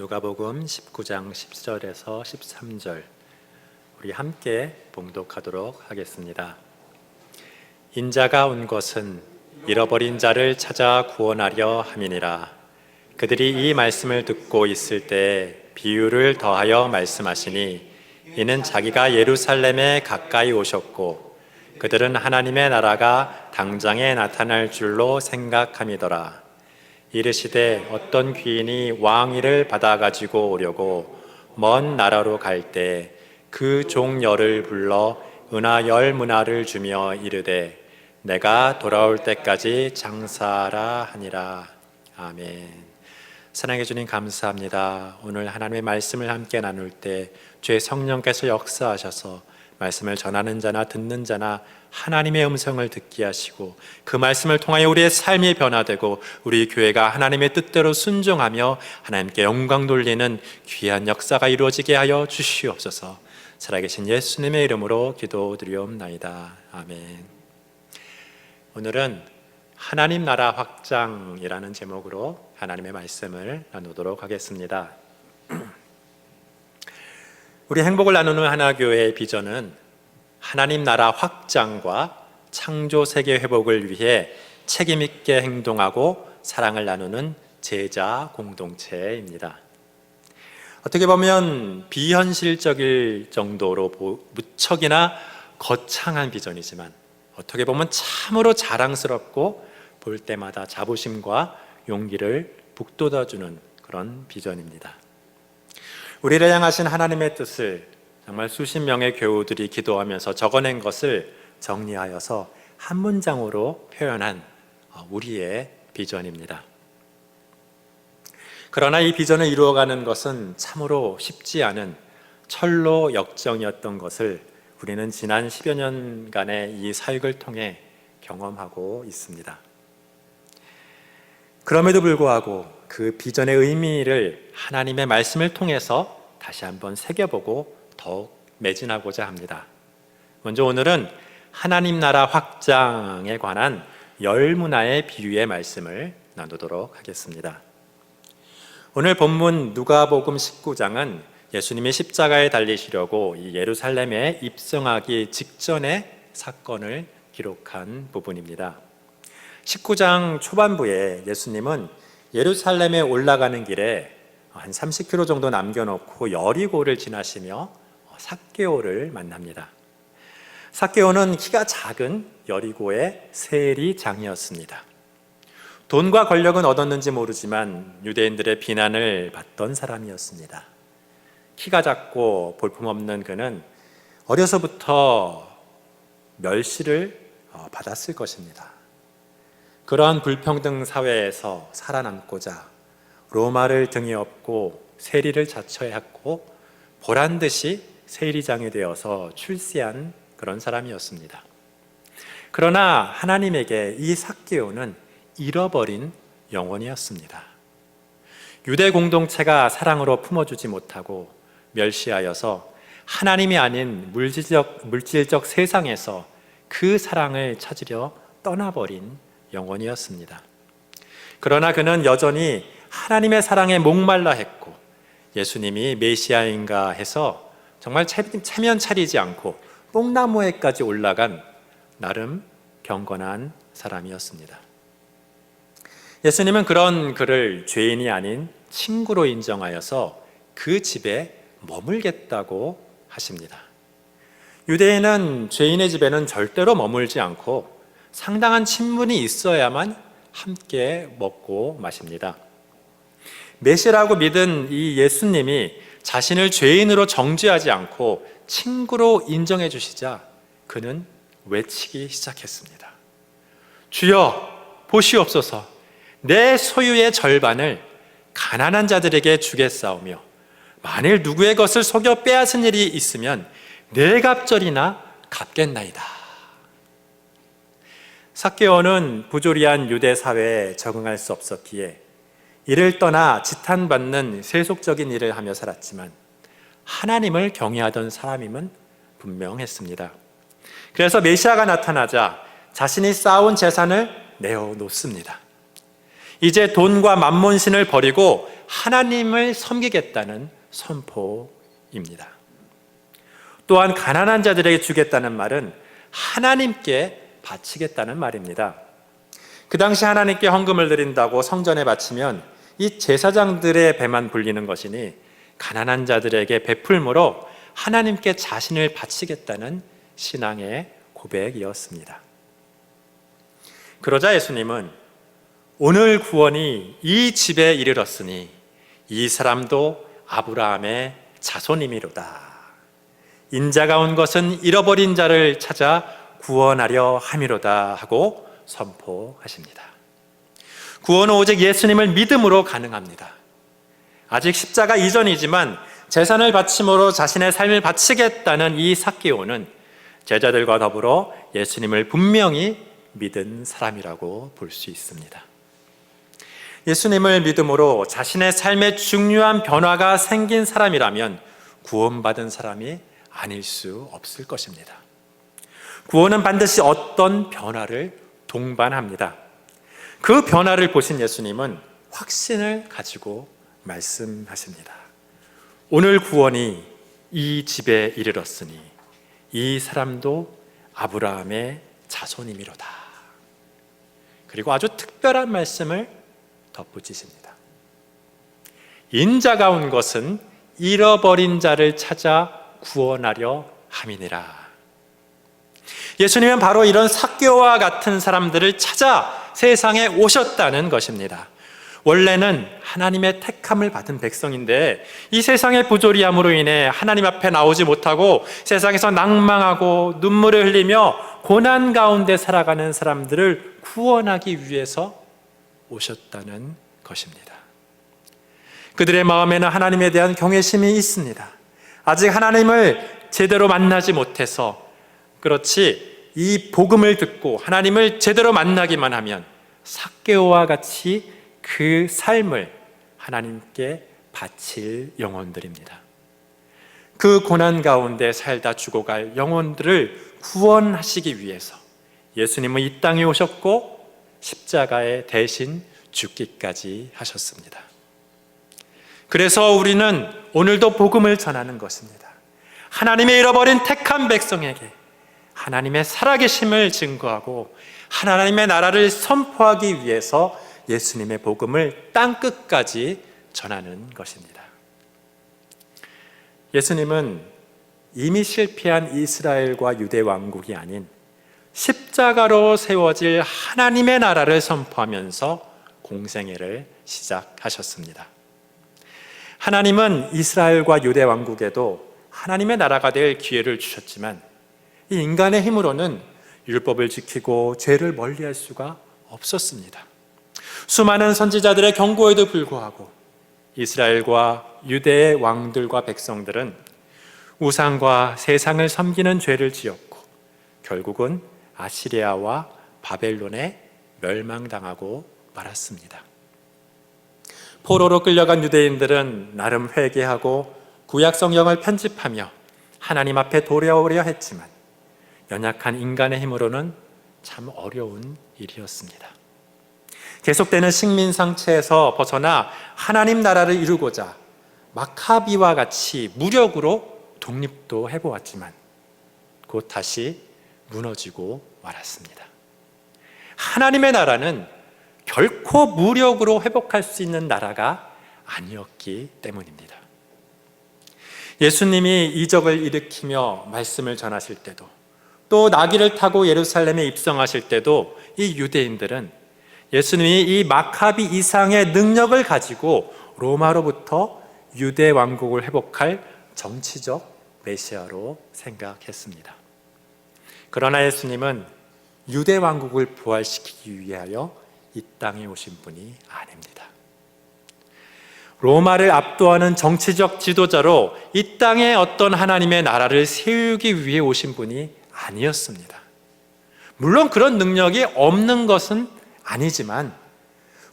누가복음 19장 10절에서 13절 우리 함께 봉독하도록 하겠습니다. 인자가 온 것은 잃어버린 자를 찾아 구원하려 함이니라. 그들이 이 말씀을 듣고 있을 때 비유를 더하여 말씀하시니 이는 자기가 예루살렘에 가까이 오셨고 그들은 하나님의 나라가 당장에 나타날 줄로 생각함이더라. 이르시되 어떤 귀인이 왕위를 받아 가지고 오려고 먼 나라로 갈 때 그 종 열을 불러 은하 10문화를 주며 이르되 내가 돌아올 때까지 장사하라 하니라. 아멘. 사랑해 주님 감사합니다. 오늘 하나님의 말씀을 함께 나눌 때 주의 성령께서 역사하셔서 말씀을 전하는 자나 듣는 자나 하나님의 음성을 듣게 하시고 그 말씀을 통하여 우리의 삶이 변화되고 우리 교회가 하나님의 뜻대로 순종하며 하나님께 영광 돌리는 귀한 역사가 이루어지게 하여 주시옵소서. 살아계신 예수님의 이름으로 기도드리옵나이다. 아멘. 오늘은 하나님 나라 확장이라는 제목으로 하나님의 말씀을 나누도록 하겠습니다. 우리 행복을 나누는 하나교회의 비전은 하나님 나라 확장과 창조 세계 회복을 위해 책임 있게 행동하고 사랑을 나누는 제자 공동체입니다. 어떻게 보면 비현실적일 정도로 무척이나 거창한 비전이지만 어떻게 보면 참으로 자랑스럽고 볼 때마다 자부심과 용기를 북돋아주는 그런 비전입니다. 우리를 향하신 하나님의 뜻을 정말 수십 명의 교우들이 기도하면서 적어낸 것을 정리하여서 한 문장으로 표현한 우리의 비전입니다. 그러나 이 비전을 이루어가는 것은 참으로 쉽지 않은 철로 역정이었던 것을 우리는 지난 10여 년간의 이 사역을 통해 경험하고 있습니다. 그럼에도 불구하고 그 비전의 의미를 하나님의 말씀을 통해서 다시 한번 새겨보고 더욱 매진하고자 합니다. 먼저 오늘은 하나님 나라 확장에 관한 10문화의 비유의 말씀을 나누도록 하겠습니다. 오늘 본문 누가복음 19장은 예수님이 십자가에 달리시려고 이 예루살렘에 입성하기 직전의 사건을 기록한 부분입니다. 19장 초반부에 예수님은 예루살렘에 올라가는 길에 한 30km 정도 남겨놓고 여리고를 지나시며 삭개오를 만납니다. 삭개오는 키가 작은 여리고의 세리장이었습니다. 돈과 권력은 얻었는지 모르지만 유대인들의 비난을 받던 사람이었습니다. 키가 작고 볼품없는 그는 어려서부터 멸시를 받았을 것입니다. 그러한 불평등 사회에서 살아남고자 로마를 등에 업고 세리를 자처했고 보란듯이 세리장이 되어서 출세한 그런 사람이었습니다. 그러나 하나님에게 이 삭개오는 잃어버린 영혼이었습니다. 유대 공동체가 사랑으로 품어주지 못하고 멸시하여서 하나님이 아닌 물질적 세상에서 그 사랑을 찾으려 떠나버린 영혼이었습니다. 그러나 그는 여전히 하나님의 사랑에 목말라 했고 예수님이 메시아인가 해서 정말 체면 차리지 않고 뽕나무에까지 올라간 나름 경건한 사람이었습니다. 예수님은 그런 그를 죄인이 아닌 친구로 인정하여서 그 집에 머물겠다고 하십니다. 유대인은 죄인의 집에는 절대로 머물지 않고 상당한 친분이 있어야만 함께 먹고 마십니다. 메시라고 믿은 이 예수님이 자신을 죄인으로 정죄하지 않고 친구로 인정해 주시자 그는 외치기 시작했습니다. 주여 보시옵소서, 내 소유의 절반을 가난한 자들에게 주겠사오며 만일 누구의 것을 속여 빼앗은 일이 있으면 네 갑절이나 갚겠나이다. 삭개오는 부조리한 유대 사회에 적응할 수 없었기에 이를 떠나 지탄받는 세속적인 일을 하며 살았지만 하나님을 경외하던 사람임은 분명했습니다. 그래서 메시아가 나타나자 자신이 쌓아온 재산을 내어놓습니다. 이제 돈과 만몬신을 버리고 하나님을 섬기겠다는 선포입니다. 또한 가난한 자들에게 주겠다는 말은 하나님께 바치겠다는 말입니다. 그 당시 하나님께 헌금을 드린다고 성전에 바치면 이 제사장들의 배만 불리는 것이니 가난한 자들에게 베풀므로 하나님께 자신을 바치겠다는 신앙의 고백이었습니다. 그러자 예수님은 오늘 구원이 이 집에 이르렀으니 이 사람도 아브라함의 자손이미로다. 인자가 온 것은 잃어버린 자를 찾아 구원하려 함이로다 하고 선포하십니다. 구원은 오직 예수님을 믿음으로 가능합니다. 아직 십자가 이전이지만 재산을 바침으로 자신의 삶을 바치겠다는 이 삭개오는 제자들과 더불어 예수님을 분명히 믿은 사람이라고 볼 수 있습니다. 예수님을 믿음으로 자신의 삶에 중요한 변화가 생긴 사람이라면 구원받은 사람이 아닐 수 없을 것입니다. 구원은 반드시 어떤 변화를 동반합니다. 그 변화를 보신 예수님은 확신을 가지고 말씀하십니다. 오늘 구원이 이 집에 이르렀으니 이 사람도 아브라함의 자손이미로다. 그리고 아주 특별한 말씀을 덧붙이십니다. 인자가 온 것은 잃어버린 자를 찾아 구원하려 함이니라. 예수님은 바로 이런 삭개오와 같은 사람들을 찾아 세상에 오셨다는 것입니다. 원래는 하나님의 택함을 받은 백성인데 이 세상의 부조리함으로 인해 하나님 앞에 나오지 못하고 세상에서 낭망하고 눈물을 흘리며 고난 가운데 살아가는 사람들을 구원하기 위해서 오셨다는 것입니다. 그들의 마음에는 하나님에 대한 경외심이 있습니다. 아직 하나님을 제대로 만나지 못해서 그렇지, 이 복음을 듣고 하나님을 제대로 만나기만 하면 삭개오와 같이 그 삶을 하나님께 바칠 영혼들입니다. 그 고난 가운데 살다 죽어갈 영혼들을 구원하시기 위해서 예수님은 이 땅에 오셨고 십자가에 대신 죽기까지 하셨습니다. 그래서 우리는 오늘도 복음을 전하는 것입니다. 하나님의 잃어버린 택한 백성에게 하나님의 살아계심을 증거하고 하나님의 나라를 선포하기 위해서 예수님의 복음을 땅끝까지 전하는 것입니다. 예수님은 이미 실패한 이스라엘과 유대 왕국이 아닌 십자가로 세워질 하나님의 나라를 선포하면서 공생애를 시작하셨습니다. 하나님은 이스라엘과 유대 왕국에도 하나님의 나라가 될 기회를 주셨지만 이 인간의 힘으로는 율법을 지키고 죄를 멀리할 수가 없었습니다. 수많은 선지자들의 경고에도 불구하고 이스라엘과 유대의 왕들과 백성들은 우상과 세상을 섬기는 죄를 지었고 결국은 아시리아와 바벨론에 멸망당하고 말았습니다. 포로로 끌려간 유대인들은 나름 회개하고 구약 성경을 편집하며 하나님 앞에 돌아오려 했지만 연약한 인간의 힘으로는 참 어려운 일이었습니다. 계속되는 식민 상태에서 벗어나 하나님 나라를 이루고자 마카비와 같이 무력으로 독립도 해보았지만 곧 다시 무너지고 말았습니다. 하나님의 나라는 결코 무력으로 회복할 수 있는 나라가 아니었기 때문입니다. 예수님이 이적을 일으키며 말씀을 전하실 때도 또 나귀를 타고 예루살렘에 입성하실 때도 이 유대인들은 예수님이 이 마카비 이상의 능력을 가지고 로마로부터 유대 왕국을 회복할 정치적 메시아로 생각했습니다. 그러나 예수님은 유대 왕국을 부활시키기 위하여 이 땅에 오신 분이 아닙니다. 로마를 압도하는 정치적 지도자로 이 땅에 어떤 하나님의 나라를 세우기 위해 오신 분이 아니었습니다. 물론 그런 능력이 없는 것은 아니지만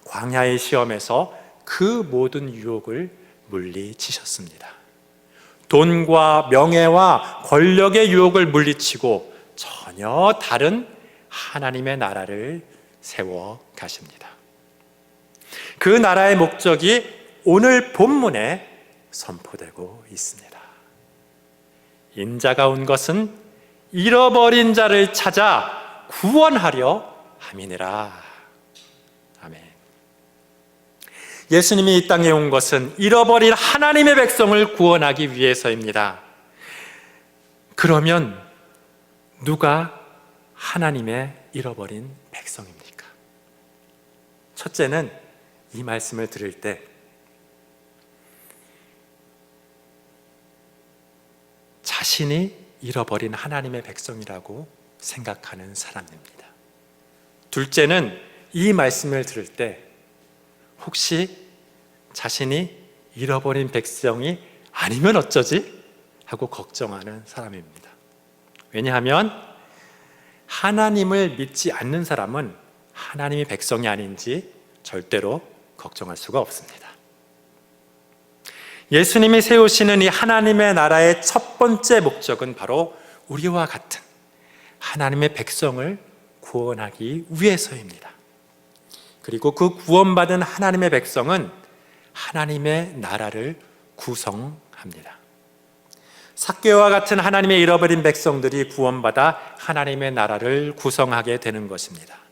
광야의 시험에서 그 모든 유혹을 물리치셨습니다. 돈과 명예와 권력의 유혹을 물리치고 전혀 다른 하나님의 나라를 세워 가십니다. 그 나라의 목적이 오늘 본문에 선포되고 있습니다. 인자가 온 것은 잃어버린 자를 찾아 구원하려 함이니라. 아멘. 예수님이 이 땅에 온 것은 잃어버린 하나님의 백성을 구원하기 위해서입니다. 그러면 누가 하나님의 잃어버린 백성입니까? 첫째는 이 말씀을 들을 때 자신이 잃어버린 하나님의 백성이라고 생각하는 사람입니다. 둘째는 이 말씀을 들을 때 혹시 자신이 잃어버린 백성이 아니면 어쩌지? 하고 걱정하는 사람입니다. 왜냐하면 하나님을 믿지 않는 사람은 하나님의 백성이 아닌지 절대로 걱정할 수가 없습니다. 예수님이 세우시는 이 하나님의 나라의 첫 번째 목적은 바로 우리와 같은 하나님의 백성을 구원하기 위해서입니다. 그리고 그 구원받은 하나님의 백성은 하나님의 나라를 구성합니다. 삭개오와 같은 하나님의 잃어버린 백성들이 구원받아 하나님의 나라를 구성하게 되는 것입니다.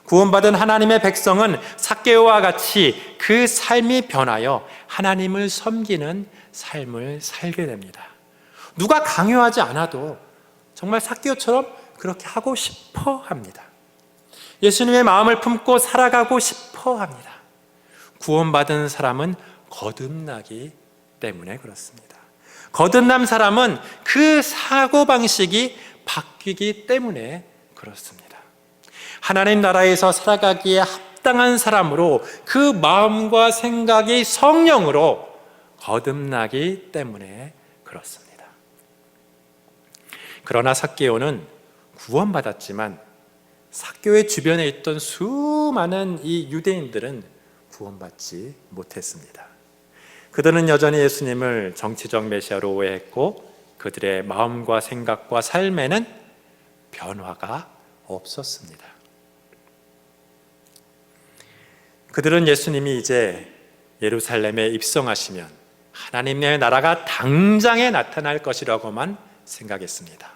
구원받은 하나님의 백성은 삭개오와 같이 그 삶이 변하여 하나님을 섬기는 삶을 살게 됩니다. 누가 강요하지 않아도 정말 삭개오처럼 그렇게 하고 싶어 합니다. 예수님의 마음을 품고 살아가고 싶어 합니다. 구원받은 사람은 거듭나기 때문에 그렇습니다. 거듭난 사람은 그 사고방식이 바뀌기 때문에 그렇습니다. 하나님 나라에서 살아가기에 합당한 사람으로 그 마음과 생각이 성령으로 거듭나기 때문에 그렇습니다. 그러나 삭개오는 구원받았지만 삭개오의 주변에 있던 수많은 이 유대인들은 구원받지 못했습니다. 그들은 여전히 예수님을 정치적 메시아로 오해했고 그들의 마음과 생각과 삶에는 변화가 없었습니다. 그들은 예수님이 이제 예루살렘에 입성하시면 하나님의 나라가 당장에 나타날 것이라고만 생각했습니다.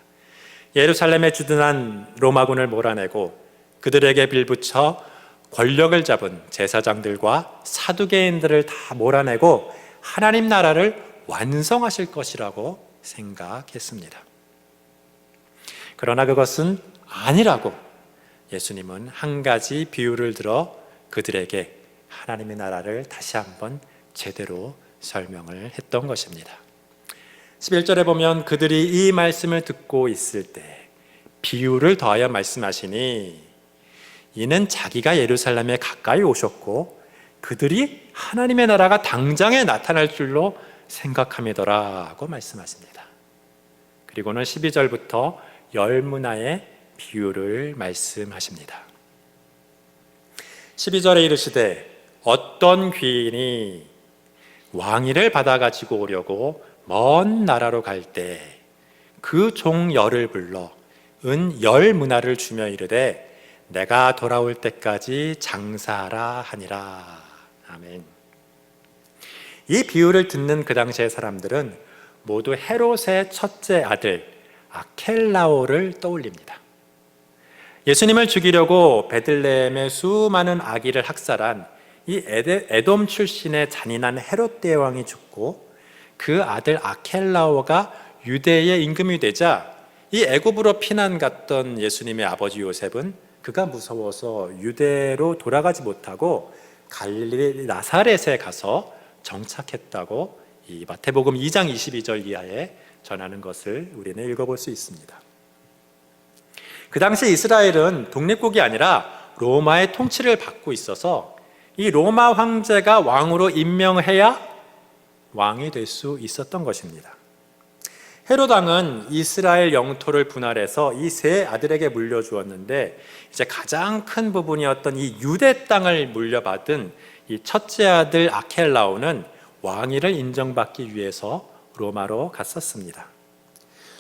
예루살렘에 주둔한 로마군을 몰아내고 그들에게 빌붙여 권력을 잡은 제사장들과 사두개인들을 다 몰아내고 하나님 나라를 완성하실 것이라고 생각했습니다. 그러나 그것은 아니라고 예수님은 한 가지 비유를 들어 그들에게 하나님의 나라를 다시 한번 제대로 설명을 했던 것입니다. 11절에 보면 그들이 이 말씀을 듣고 있을 때 비유를 더하여 말씀하시니 이는 자기가 예루살렘에 가까이 오셨고 그들이 하나님의 나라가 당장에 나타날 줄로 생각함이더라고 말씀하십니다. 그리고는 12절부터 10문화의 비유를 말씀하십니다. 12절에 이르시되 어떤 귀인이 왕위를 받아가지고 오려고 먼 나라로 갈 때 그 종 열을 불러 은 10문화를 주며 이르되 내가 돌아올 때까지 장사하라 하니라. 아멘. 이 비유를 듣는 그 당시의 사람들은 모두 헤롯의 첫째 아들 아켈라오를 떠올립니다. 예수님을 죽이려고 베들레헴의 수많은 아기를 학살한 이 에돔 출신의 잔인한 헤롯 대왕이 죽고 그 아들 아켈라오가 유대의 임금이 되자 이 애굽으로 피난 갔던 예수님의 아버지 요셉은 그가 무서워서 유대로 돌아가지 못하고 갈릴리 나사렛에 가서 정착했다고 이 마태복음 2장 22절 이하에 전하는 것을 우리는 읽어볼 수 있습니다. 그 당시 이스라엘은 독립국이 아니라 로마의 통치를 받고 있어서 이 로마 황제가 왕으로 임명해야 왕이 될 수 있었던 것입니다. 헤롯 왕은 이스라엘 영토를 분할해서 이 세 아들에게 물려주었는데 이제 가장 큰 부분이었던 이 유대 땅을 물려받은 이 첫째 아들 아켈라오는 왕위를 인정받기 위해서 로마로 갔었습니다.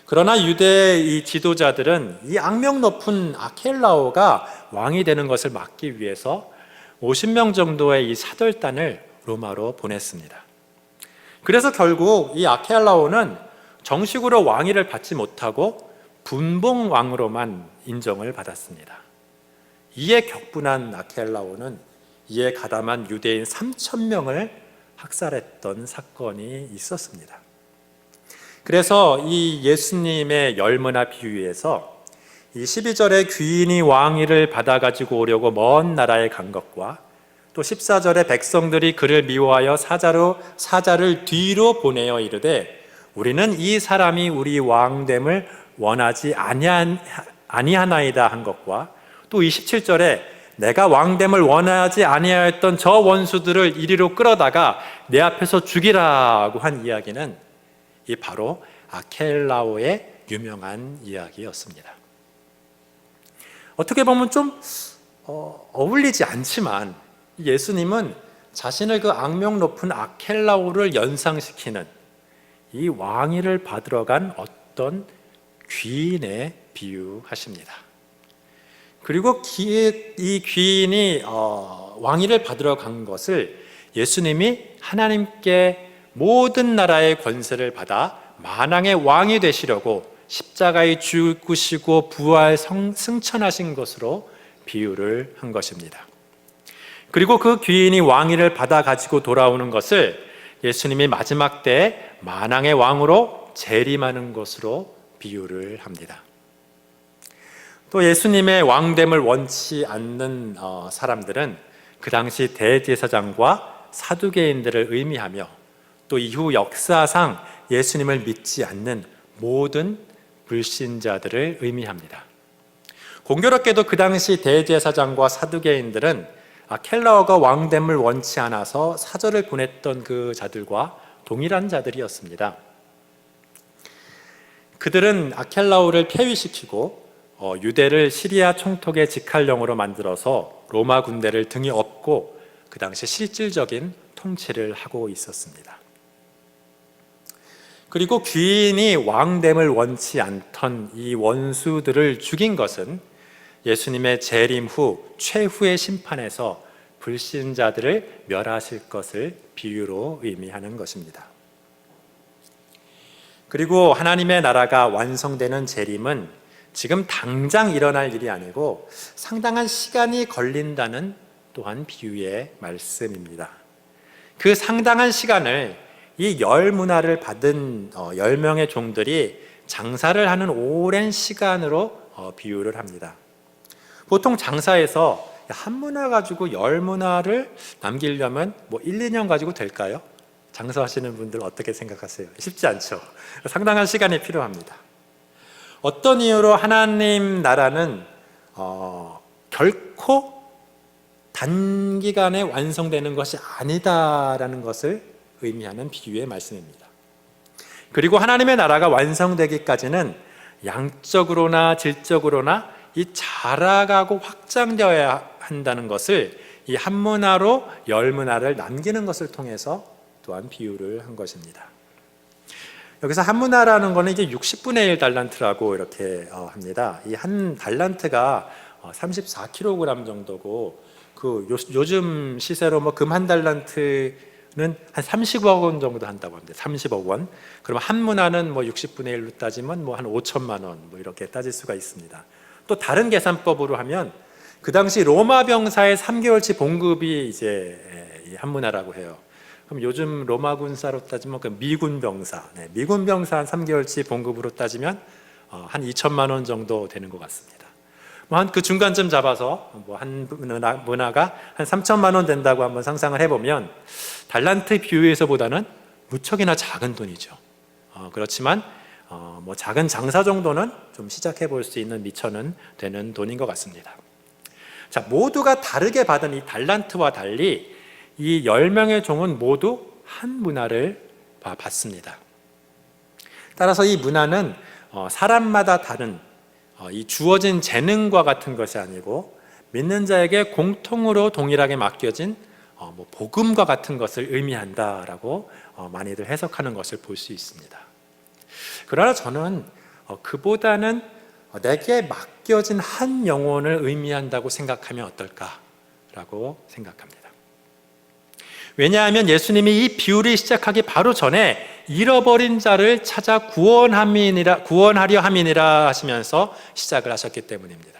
그러나 유대 이 지도자들은 이 악명 높은 아켈라오가 왕이 되는 것을 막기 위해서 50명 정도의 이 사절단을 로마로 보냈습니다. 그래서 결국 이 아켈라오는 정식으로 왕위를 받지 못하고 분봉왕으로만 인정을 받았습니다. 이에 격분한 아켈라오는 이에 가담한 유대인 3,000명을 학살했던 사건이 있었습니다. 그래서 이 예수님의 열문화 비유에서 이 12절에 귀인이 왕위를 받아가지고 오려고 먼 나라에 간 것과 또 14절에 백성들이 그를 미워하여 사자를 뒤로 보내어 이르되 우리는 이 사람이 우리 왕됨을 원하지 아니하나이다 한 것과 또 27절에 내가 왕됨을 원하지 아니하였던 저 원수들을 이리로 끌어다가 내 앞에서 죽이라고 한 이야기는 이 바로 아켈라오의 유명한 이야기였습니다. 어떻게 보면 좀 어울리지 않지만 예수님은 자신을 그 악명 높은 아켈라오를 연상시키는 이 왕위를 받으러 간 어떤 귀인에 비유하십니다. 그리고 이 귀인이 왕위를 받으러 간 것을 예수님이 하나님께 모든 나라의 권세를 받아 만왕의 왕이 되시려고 십자가에 죽으시고 부활 승천하신 것으로 비유를 한 것입니다. 그리고 그 귀인이 왕위를 받아 가지고 돌아오는 것을 예수님이 마지막 때에 만왕의 왕으로 재림하는 것으로 비유를 합니다. 또 예수님의 왕됨을 원치 않는 사람들은 그 당시 대제사장과 사두개인들을 의미하며 또 이후 역사상 예수님을 믿지 않는 모든 불신자들을 의미합니다. 공교롭게도 그 당시 대제사장과 사두개인들은 아켈라오가 왕됨을 원치 않아서 사절을 보냈던 그 자들과 동일한 자들이었습니다. 그들은 아켈라오를 폐위시키고 유대를 시리아 총독의 직할령으로 만들어서 로마 군대를 등에 업고 그 당시 실질적인 통치를 하고 있었습니다. 그리고 귀인이 왕됨을 원치 않던 이 원수들을 죽인 것은 예수님의 재림 후 최후의 심판에서 불신자들을 멸하실 것을 비유로 의미하는 것입니다. 그리고 하나님의 나라가 완성되는 재림은 지금 당장 일어날 일이 아니고 상당한 시간이 걸린다는 또한 비유의 말씀입니다. 그 상당한 시간을 이 열 문화를 받은 10명의 종들이 장사를 하는 오랜 시간으로 비유를 합니다. 보통 장사에서 한 문화 가지고 10문화를 남기려면 1, 2년 가지고 될까요? 장사하시는 분들 어떻게 생각하세요? 쉽지 않죠. 상당한 시간이 필요합니다. 어떤 이유로 하나님 나라는 결코 단기간에 완성되는 것이 아니다라는 것을 의미하는 비유의 말씀입니다. 그리고 하나님의 나라가 완성되기까지는 양적으로나 질적으로나 이 자라가고 확장되어야 한다는 것을 이 한 문화로 10문화를 남기는 것을 통해서 또한 비유를 한 것입니다. 여기서 한 문화라는 것은 이제 60분의 1 달란트라고 이렇게 합니다. 이 한 달란트가 34kg 정도고 요즘 시세로 금 한 달란트는 한 30억 원 정도 한다고 합니다. 30억 원. 그럼 한 문화는 60분의 1로 따지면 한 5천만 원 이렇게 따질 수가 있습니다. 또 다른 계산법으로 하면 그 당시 로마 병사의 3개월치 봉급이 이제 한 문화라고 해요. 그럼 요즘 로마 군사로 따지면 미군 병사, 미군 병사 한 3개월치 봉급으로 따지면 한 2천만 원 정도 되는 것 같습니다. 한 그 중간쯤 잡아서 한 문화가 한 3천만 원 된다고 한번 상상을 해보면 달란트 비유에서보다는 무척이나 작은 돈이죠. 그렇지만 작은 장사 정도는 좀 시작해 볼 수 있는 미천은 되는 돈인 것 같습니다. 자, 모두가 다르게 받은 이 달란트와 달리 이 10명의 종은 모두 한 문화를 받습니다. 따라서 이 문화는 사람마다 다른 이 주어진 재능과 같은 것이 아니고 믿는 자에게 공통으로 동일하게 맡겨진 복음과 같은 것을 의미한다라고 많이들 해석하는 것을 볼 수 있습니다. 그러나 저는 그보다는 내게 맡겨진 한 영혼을 의미한다고 생각하면 어떨까 라고 생각합니다. 왜냐하면 예수님이 이 비유를 시작하기 바로 전에 잃어버린 자를 찾아 구원하려 함이니라 하시면서 시작을 하셨기 때문입니다.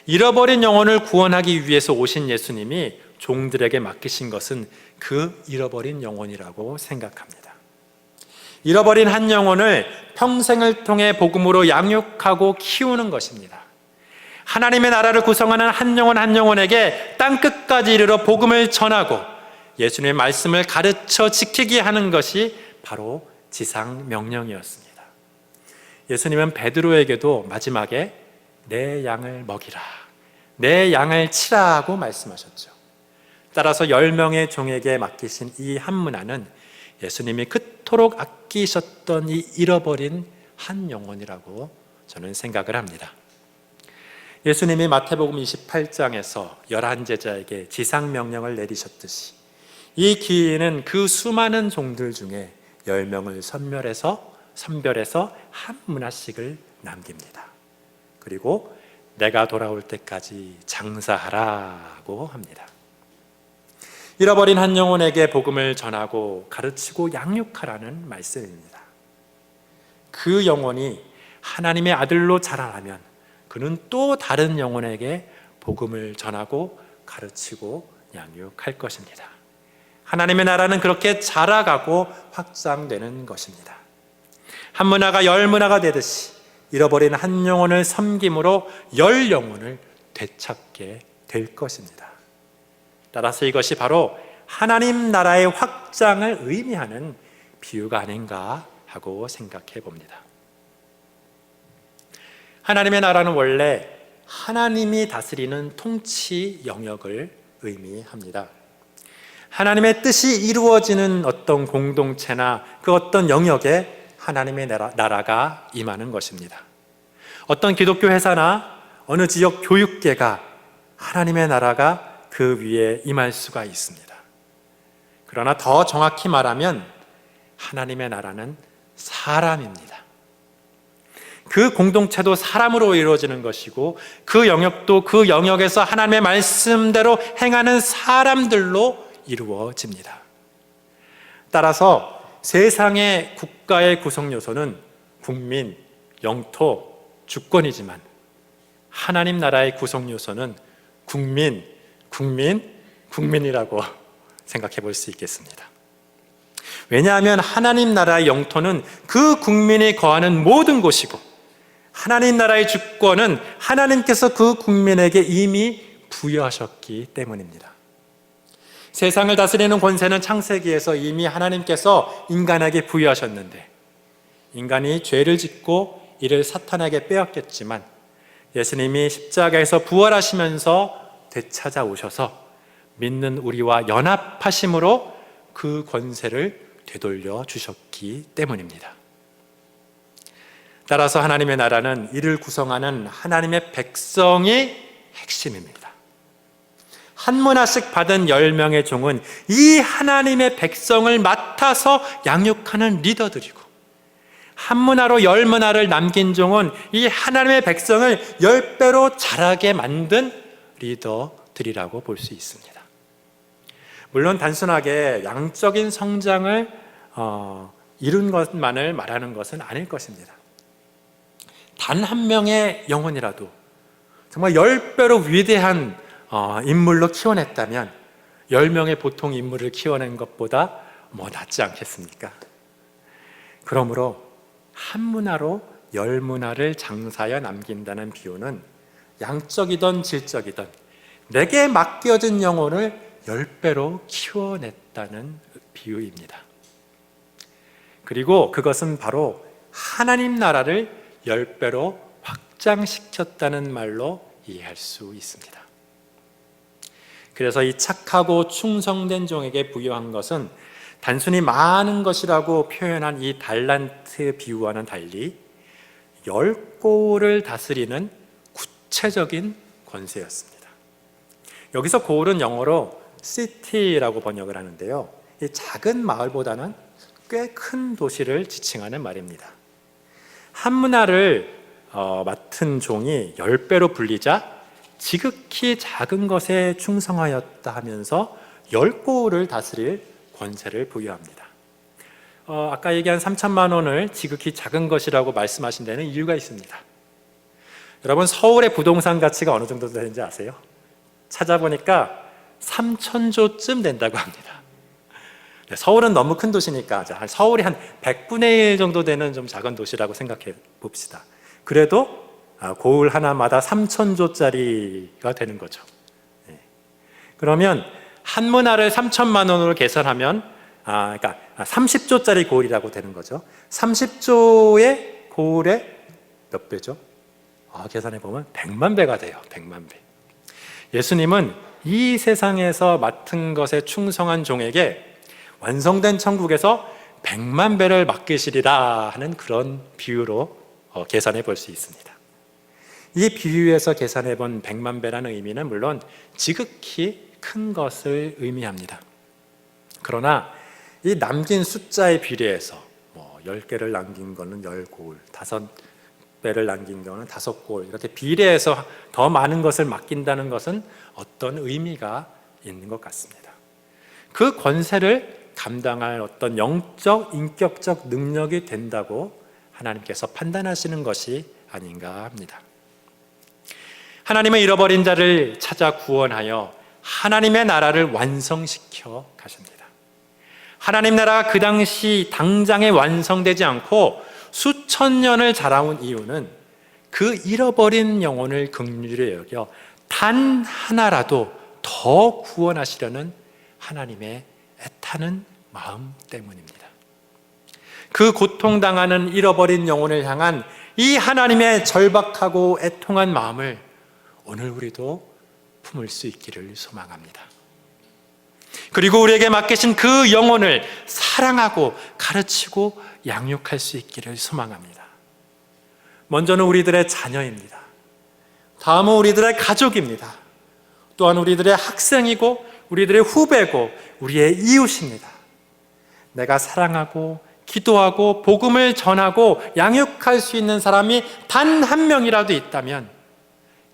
잃어버린 영혼을 구원하기 위해서 오신 예수님이 종들에게 맡기신 것은 그 잃어버린 영혼이라고 생각합니다. 잃어버린 한 영혼을 평생을 통해 복음으로 양육하고 키우는 것입니다. 하나님의 나라를 구성하는 한 영혼 한 영혼에게 땅끝까지 이르러 복음을 전하고 예수님의 말씀을 가르쳐 지키게 하는 것이 바로 지상 명령이었습니다. 예수님은 베드로에게도 마지막에 내 양을 먹이라, 내 양을 치라고 말씀하셨죠. 따라서 10명의 종에게 맡기신 이 한 문화는 예수님이 그토록 아끼셨던 이 잃어버린 한 영혼이라고 저는 생각을 합니다. 예수님이 마태복음 28장에서 11제자에게 지상명령을 내리셨듯이 이 기회는 그 수많은 종들 중에 10명을 선별해서 한 문화씩을 남깁니다. 그리고 내가 돌아올 때까지 장사하라고 합니다. 잃어버린 한 영혼에게 복음을 전하고 가르치고 양육하라는 말씀입니다. 그 영혼이 하나님의 아들로 자라나면 그는 또 다른 영혼에게 복음을 전하고 가르치고 양육할 것입니다. 하나님의 나라는 그렇게 자라가고 확장되는 것입니다. 한 문화가 10문화가 되듯이 잃어버린 한 영혼을 섬김으로 10영혼을 되찾게 될 것입니다. 따라서 이것이 바로 하나님 나라의 확장을 의미하는 비유가 아닌가 하고 생각해 봅니다. 하나님의 나라는 원래 하나님이 다스리는 통치 영역을 의미합니다. 하나님의 뜻이 이루어지는 어떤 공동체나 그 어떤 영역에 하나님의 나라가 임하는 것입니다. 어떤 기독교 회사나 어느 지역 교육계가 하나님의 나라가 그 위에 임할 수가 있습니다. 그러나 더 정확히 말하면 하나님의 나라는 사람입니다. 그 공동체도 사람으로 이루어지는 것이고 그 영역도 그 영역에서 하나님의 말씀대로 행하는 사람들로 이루어집니다. 따라서 세상의 국가의 구성 요소는 국민, 영토, 주권이지만 하나님 나라의 구성 요소는 국민이라고 생각해 볼 수 있겠습니다. 왜냐하면 하나님 나라의 영토는 그 국민이 거하는 모든 곳이고 하나님 나라의 주권은 하나님께서 그 국민에게 이미 부여하셨기 때문입니다. 세상을 다스리는 권세는 창세기에서 이미 하나님께서 인간에게 부여하셨는데 인간이 죄를 짓고 이를 사탄에게 빼앗겼지만 예수님이 십자가에서 부활하시면서 되찾아오셔서 믿는 우리와 연합하심으로 그 권세를 되돌려 주셨기 때문입니다. 따라서 하나님의 나라는 이를 구성하는 하나님의 백성이 핵심입니다. 한 문화씩 받은 10명의 종은 이 하나님의 백성을 맡아서 양육하는 리더들이고 한 문화로 10문화를 남긴 종은 이 하나님의 백성을 10배로 자라게 만든 리더들이라고 볼 수 있습니다. 물론 단순하게 양적인 성장을 이룬 것만을 말하는 것은 아닐 것입니다. 단 한 명의 영혼이라도 정말 10배로 위대한 인물로 키워냈다면 10명의 보통 인물을 키워낸 것보다 낫지 않겠습니까? 그러므로 한 문화로 10문화를 장사하여 남긴다는 비유는 양적이든 질적이든 내게 맡겨진 영혼을 10배로 키워냈다는 비유입니다. 그리고 그것은 바로 하나님 나라를 10배로 확장시켰다는 말로 이해할 수 있습니다. 그래서 이 착하고 충성된 종에게 부여한 것은 단순히 많은 것이라고 표현한 이 달란트 비유와는 달리 10고을을 다스리는 구체적인 권세였습니다. 여기서 고을은 영어로 city라고 번역을 하는데요, 이 작은 마을보다는 꽤 큰 도시를 지칭하는 말입니다. 한 문화를 맡은 종이 10배로 불리자 지극히 작은 것에 충성하였다 하면서 10고을을 다스릴 권세를 부여합니다. 아까 얘기한 3천만 원을 지극히 작은 것이라고 말씀하신 데는 이유가 있습니다. 여러분, 서울의 부동산 가치가 어느 정도 되는지 아세요? 찾아보니까 3천조쯤 된다고 합니다. 서울은 너무 큰 도시니까 서울이 한 100분의 1 정도 되는 좀 작은 도시라고 생각해 봅시다. 그래도 고을 하나마다 3천조짜리가 되는 거죠. 그러면 한 문화를 3천만 원으로 계산하면 그러니까 30조짜리 고을이라고 되는 거죠. 30조의 고을에 몇 배죠? 계산해 보면 100만 배가 돼요. 100만 배. 예수님은 이 세상에서 맡은 것에 충성한 종에게 완성된 천국에서 100만 배를 맡기시리라 하는 그런 비유로 계산해 볼 수 있습니다. 이 비유에서 계산해 본 100만 배라는 의미는 물론 지극히 큰 것을 의미합니다. 그러나 이 남긴 숫자에 비례해서 10개를 남긴 거는 10고을, 5배를 남긴 거는 5고을, 이렇게 비례해서 더 많은 것을 맡긴다는 것은 어떤 의미가 있는 것 같습니다. 그 권세를 감당할 어떤 영적, 인격적 능력이 된다고 하나님께서 판단하시는 것이 아닌가 합니다. 하나님은 잃어버린 자를 찾아 구원하여 하나님의 나라를 완성시켜 가십니다. 하나님 나라가 그 당시 당장에 완성되지 않고 수천 년을 자라온 이유는 그 잃어버린 영혼을 긍휼히 여겨 단 하나라도 더 구원하시려는 하나님의 애타는 마음 때문입니다. 그 고통당하는 잃어버린 영혼을 향한 이 하나님의 절박하고 애통한 마음을 오늘 우리도 품을 수 있기를 소망합니다. 그리고 우리에게 맡기신 그 영혼을 사랑하고 가르치고 양육할 수 있기를 소망합니다. 먼저는 우리들의 자녀입니다. 다음은 우리들의 가족입니다. 또한 우리들의 학생이고 우리들의 후배고 우리의 이웃입니다. 내가 사랑하고 기도하고 복음을 전하고 양육할 수 있는 사람이 단 한 명이라도 있다면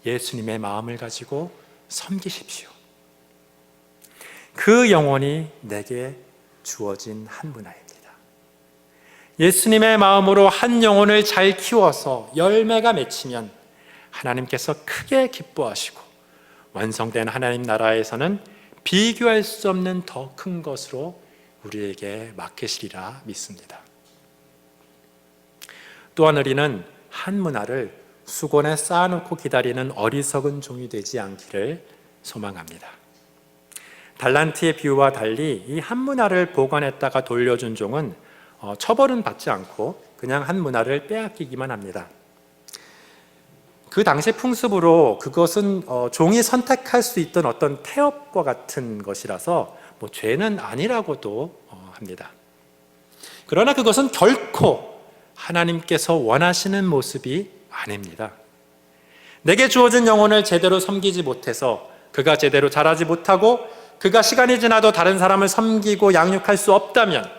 예수님의 마음을 가지고 섬기십시오. 그 영혼이 내게 주어진 한 문화입니다. 예수님의 마음으로 한 영혼을 잘 키워서 열매가 맺히면 하나님께서 크게 기뻐하시고 완성된 하나님 나라에서는 비교할 수 없는 더 큰 것으로 우리에게 맡기시리라 믿습니다. 또한 우리는 한 문화를 수건에 쌓아놓고 기다리는 어리석은 종이 되지 않기를 소망합니다. 달란트의 비유와 달리 이 한 문화를 보관했다가 돌려준 종은 처벌은 받지 않고 그냥 한 문화를 빼앗기기만 합니다. 그 당시 풍습으로 그것은 종이 선택할 수 있던 어떤 태업과 같은 것이라서 죄는 아니라고도 합니다. 그러나 그것은 결코 하나님께서 원하시는 모습이 아닙니다. 내게 주어진 영혼을 제대로 섬기지 못해서 그가 제대로 자라지 못하고 그가 시간이 지나도 다른 사람을 섬기고 양육할 수 없다면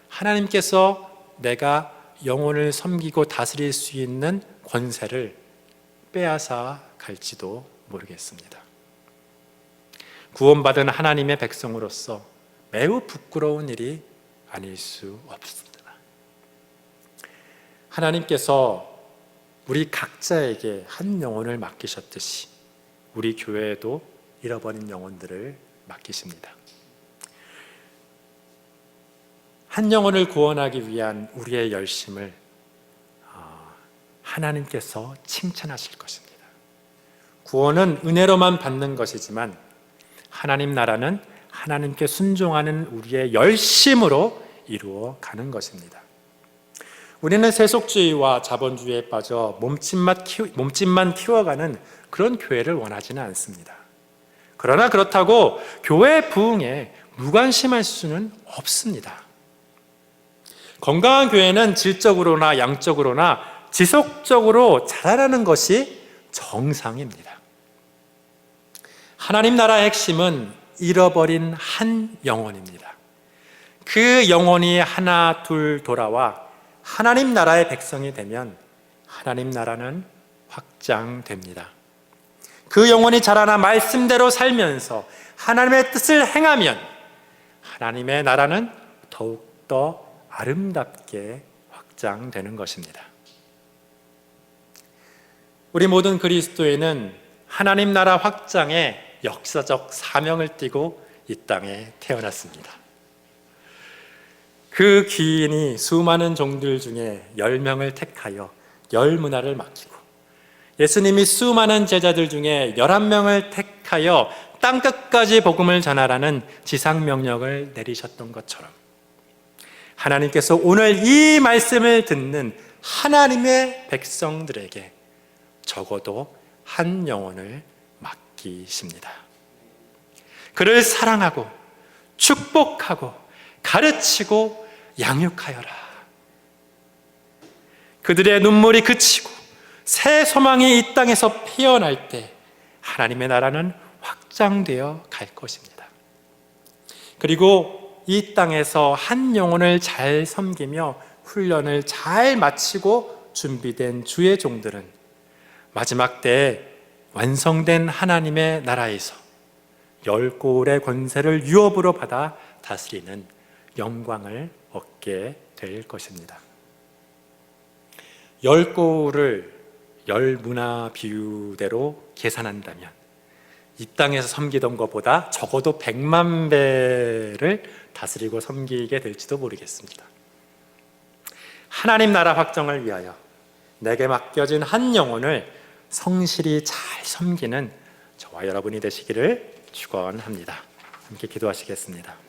하나님께서 내가 영혼을 섬기고 다스릴 수 있는 권세를 빼앗아 갈지도 모르겠습니다. 구원받은 하나님의 백성으로서 매우 부끄러운 일이 아닐 수 없습니다. 하나님께서 우리 각자에게 한 영혼을 맡기셨듯이 우리 교회에도 잃어버린 영혼들을 맡기십니다. 한 영혼을 구원하기 위한 우리의 열심을 하나님께서 칭찬하실 것입니다. 구원은 은혜로만 받는 것이지만 하나님 나라는 하나님께 순종하는 우리의 열심으로 이루어가는 것입니다. 우리는 세속주의와 자본주의에 빠져 몸집만 키워가는 그런 교회를 원하지는 않습니다. 그러나 그렇다고 교회 부흥에 무관심할 수는 없습니다. 건강한 교회는 질적으로나 양적으로나 지속적으로 자라나는 것이 정상입니다. 하나님 나라의 핵심은 잃어버린 한 영혼입니다. 그 영혼이 하나 둘 돌아와 하나님 나라의 백성이 되면 하나님 나라는 확장됩니다. 그 영혼이 자라나 말씀대로 살면서 하나님의 뜻을 행하면 하나님의 나라는 더욱더 아름답게 확장되는 것입니다. 우리 모든 그리스도인은 하나님 나라 확장의 역사적 사명을 띠고 이 땅에 태어났습니다. 그 귀인이 수많은 종들 중에 10명을 택하여 열 문화를 맡기고, 예수님이 수많은 제자들 중에 11명을 택하여 땅끝까지 복음을 전하라는 지상명령을 내리셨던 것처럼, 하나님께서 오늘 이 말씀을 듣는 하나님의 백성들에게 적어도 한 영혼을 맡기십니다. 그를 사랑하고 축복하고 가르치고 양육하여라. 그들의 눈물이 그치고 새 소망이 이 땅에서 피어날 때 하나님의 나라는 확장되어 갈 것입니다. 그리고 이 땅에서 한 영혼을 잘 섬기며 훈련을 잘 마치고 준비된 주의 종들은 마지막 때에 완성된 하나님의 나라에서 열 고울의 권세를 유업으로 받아 다스리는 영광을 얻게 될 것입니다. 열 고울을 열 문화 비유대로 계산한다면 이 땅에서 섬기던 것보다 적어도 100만 배를 다스리고 섬기게 될지도 모르겠습니다. 하나님 나라 확정을 위하여 내게 맡겨진 한 영혼을 성실히 잘 섬기는 저와 여러분이 되시기를 축원합니다. 함께 기도하시겠습니다.